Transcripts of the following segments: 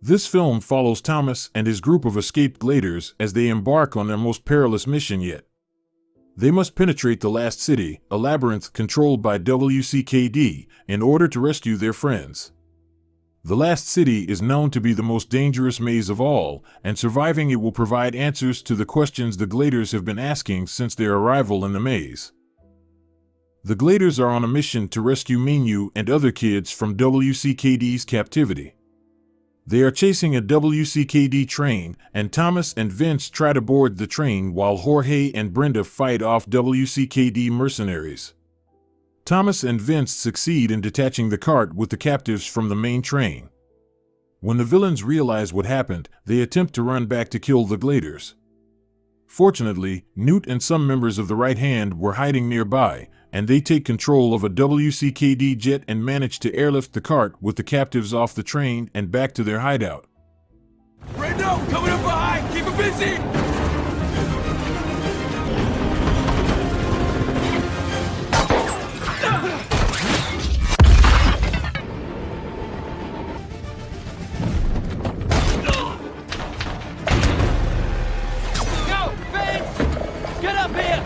This film follows Thomas and his group of escaped Gladers as they embark on their most perilous mission yet. They must penetrate the last city, a labyrinth controlled by WCKD, in order to rescue their friends. The last city is known to be the most dangerous maze of all, and surviving it will provide answers to the questions the Gladers have been asking since their arrival in the maze. The Gladers are on a mission to rescue Minyu and other kids from WCKD's captivity. They are chasing a WCKD train, and Thomas and Vince try to board the train while Jorge and Brenda fight off WCKD mercenaries. Thomas and Vince succeed in detaching the cart with the captives from the main train. When the villains realize what happened, they attempt to run back to kill the Gladers. Fortunately, Newt and some members of the Right Hand were hiding nearby, and they take control of a WCKD jet and manage to airlift the cart with the captives off the train and back to their hideout. Brendo, coming up behind! Keep it busy! Go, Vince! Get up here!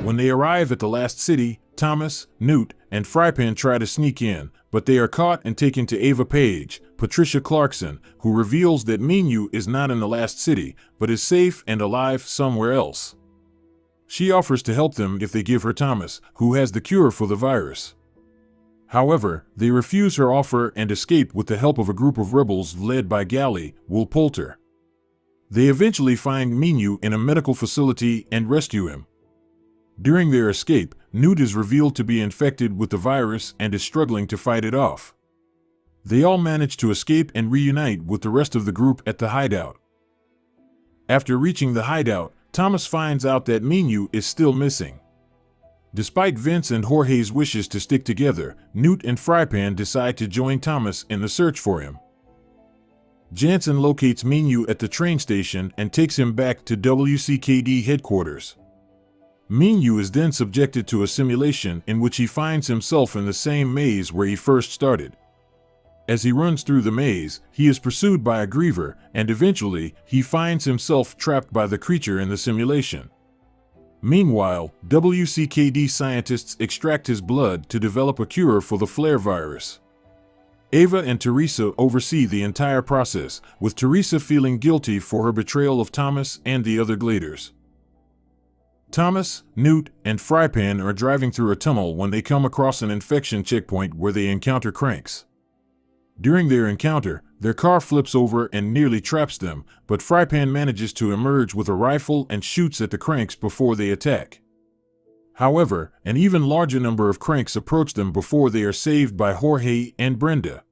When they arrive at the last city, Thomas, Newt, and Frypan try to sneak in, but they are caught and taken to Ava Page, Patricia Clarkson, who reveals that Minyu is not in the last city, but is safe and alive somewhere else. She offers to help them if they give her Thomas, who has the cure for the virus. However, they refuse her offer and escape with the help of a group of rebels led by Gally, Will Poulter. They eventually find Minyu in a medical facility and rescue him. During their escape, Newt is revealed to be infected with the virus and is struggling to fight it off. They all manage to escape and reunite with the rest of the group at the hideout. After reaching the hideout, Thomas finds out that Minyu is still missing. Despite Vince and Jorge's wishes to stick together, Newt and Frypan decide to join Thomas in the search for him. Jansen locates Minyu at the train station and takes him back to WCKD headquarters. Minyu is then subjected to a simulation in which he finds himself in the same maze where he first started. As he runs through the maze, he is pursued by a griever, and eventually, he finds himself trapped by the creature in the simulation. Meanwhile, WCKD scientists extract his blood to develop a cure for the flare virus. Ava and Teresa oversee the entire process, with Teresa feeling guilty for her betrayal of Thomas and the other Gladers. Thomas, Newt, and Frypan are driving through a tunnel when they come across an infection checkpoint where they encounter Cranks. During their encounter, their car flips over and nearly traps them, but Frypan manages to emerge with a rifle and shoots at the Cranks before they attack. However, an even larger number of Cranks approach them before they are saved by Jorge and Brenda.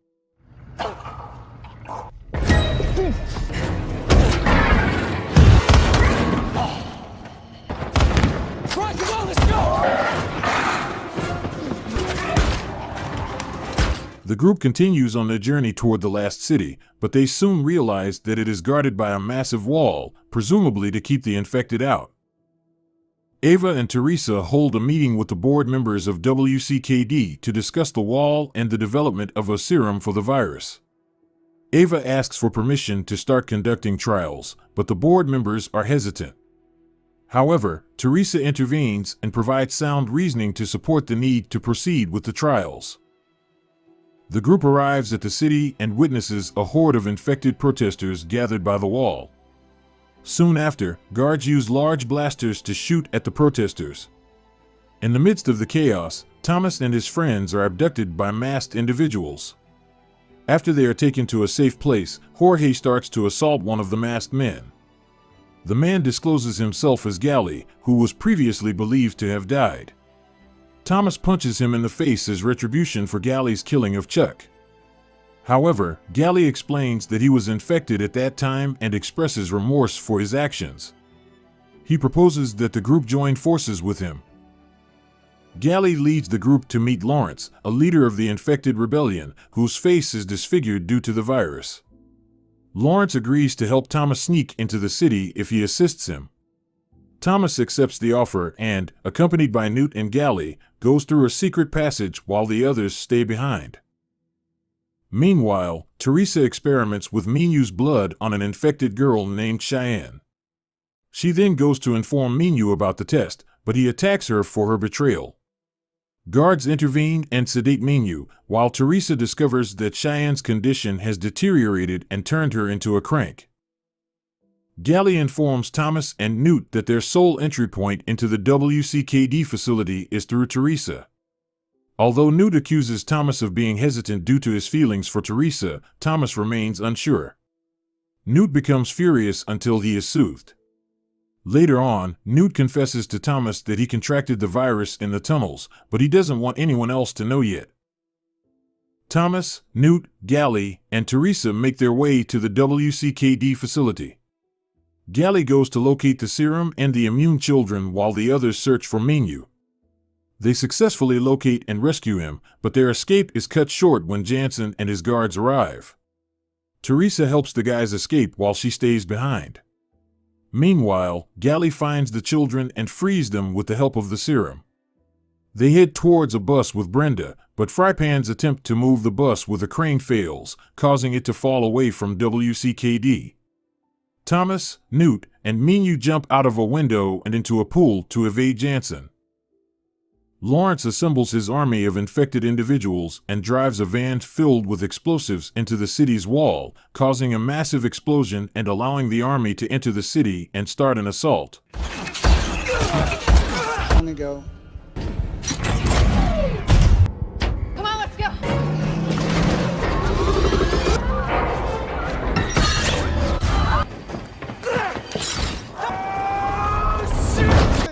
The group continues on their journey toward the last city, but they soon realize that it is guarded by a massive wall, presumably to keep the infected out. Ava and Teresa hold a meeting with the board members of WCKD to discuss the wall and the development of a serum for the virus. Ava asks for permission to start conducting trials, but the board members are hesitant. However, Teresa intervenes and provides sound reasoning to support the need to proceed with the trials. The group arrives at the city and witnesses a horde of infected protesters gathered by the wall. Soon after, guards use large blasters to shoot at the protesters. In the midst of the chaos, Thomas and his friends are abducted by masked individuals. After they are taken to a safe place, Jorge starts to assault one of the masked men. The man discloses himself as Gally, who was previously believed to have died. Thomas punches him in the face as retribution for Gally's killing of Chuck. However, Gally explains that he was infected at that time and expresses remorse for his actions. He proposes that the group join forces with him. Gally leads the group to meet Lawrence, a leader of the infected rebellion, whose face is disfigured due to the virus. Lawrence agrees to help Thomas sneak into the city if he assists him. Thomas accepts the offer and, accompanied by Newt and Gally, goes through a secret passage while the others stay behind. Meanwhile, Teresa experiments with Minyu's blood on an infected girl named Cheyenne. She then goes to inform Minyu about the test, but he attacks her for her betrayal. Guards intervene and sedate Minyu, while Teresa discovers that Cheyenne's condition has deteriorated and turned her into a crank. Gally informs Thomas and Newt that their sole entry point into the WCKD facility is through Teresa. Although Newt accuses Thomas of being hesitant due to his feelings for Teresa, Thomas remains unsure. Newt becomes furious until he is soothed. Later on, Newt confesses to Thomas that he contracted the virus in the tunnels, but he doesn't want anyone else to know yet. Thomas, Newt, Gally, and Teresa make their way to the WCKD facility. Gally goes to locate the serum and the immune children while the others search for Minyu. They successfully locate and rescue him, but their escape is cut short when Jansen and his guards arrive. Teresa helps the guys escape while she stays behind. Meanwhile, Gally finds the children and frees them with the help of the serum. They head towards a bus with Brenda, but Frypan's attempt to move the bus with a crane fails, causing it to fall away from WCKD. Thomas, Newt, and Minyu jump out of a window and into a pool to evade Jansen. Lawrence assembles his army of infected individuals and drives a van filled with explosives into the city's wall, causing a massive explosion and allowing the army to enter the city and start an assault. On the go. Come on, let's go.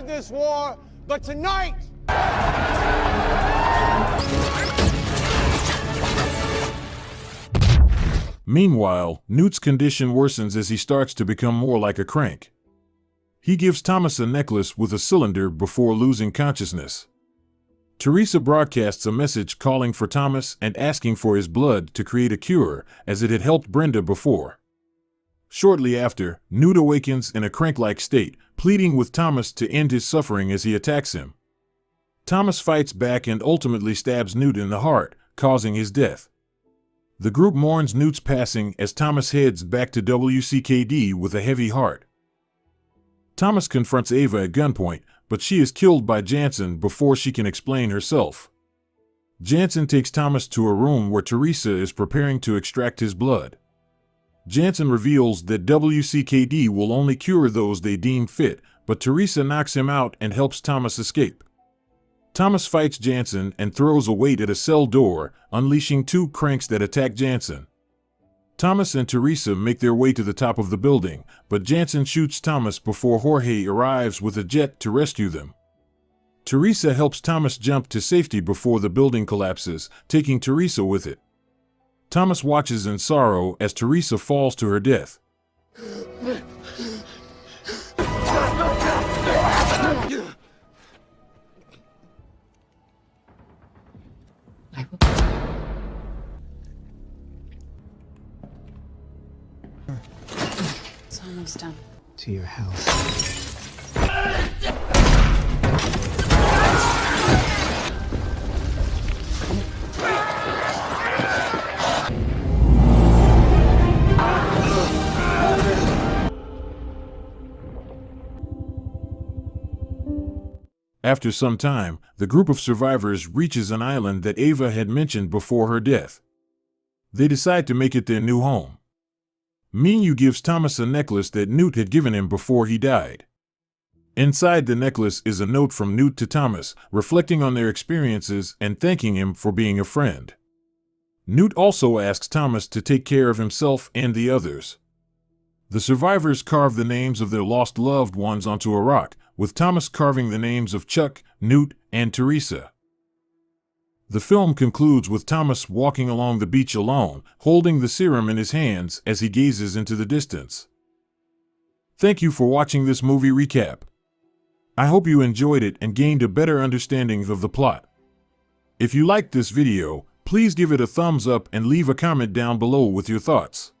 This war, but tonight. Meanwhile, Newt's condition worsens as he starts to become more like a crank. He gives Thomas a necklace with a cylinder before losing consciousness. Teresa broadcasts a message calling for Thomas and asking for his blood to create a cure, as it had helped Brenda before. Shortly after, Newt awakens in a crank-like state, pleading with Thomas to end his suffering as he attacks him. Thomas fights back and ultimately stabs Newt in the heart, causing his death. The group mourns Newt's passing as Thomas heads back to WCKD with a heavy heart. Thomas confronts Ava at gunpoint, but she is killed by Jansen before she can explain herself. Jansen takes Thomas to a room where Teresa is preparing to extract his blood. Jansen reveals that WCKD will only cure those they deem fit, but Teresa knocks him out and helps Thomas escape. Thomas fights Jansen and throws a weight at a cell door, unleashing two cranks that attack Jansen. Thomas and Teresa make their way to the top of the building, but Jansen shoots Thomas before Jorge arrives with a jet to rescue them. Teresa helps Thomas jump to safety before the building collapses, taking Teresa with it. Thomas watches in sorrow as Teresa falls to her death. It's almost done. To your house. After some time, the group of survivors reaches an island that Ava had mentioned before her death. They decide to make it their new home. Minyu gives Thomas a necklace that Newt had given him before he died. Inside the necklace is a note from Newt to Thomas, reflecting on their experiences and thanking him for being a friend. Newt also asks Thomas to take care of himself and the others. The survivors carve the names of their lost loved ones onto a rock, with Thomas carving the names of Chuck, Newt, and Teresa. The film concludes with Thomas walking along the beach alone, holding the serum in his hands as he gazes into the distance. Thank you for watching this movie recap. I hope you enjoyed it and gained a better understanding of the plot. If you liked this video, please give it a thumbs up and leave a comment down below with your thoughts.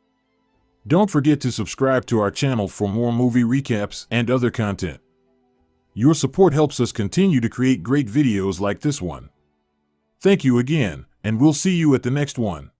Don't forget to subscribe to our channel for more movie recaps and other content. Your support helps us continue to create great videos like this one. Thank you again, and we'll see you at the next one.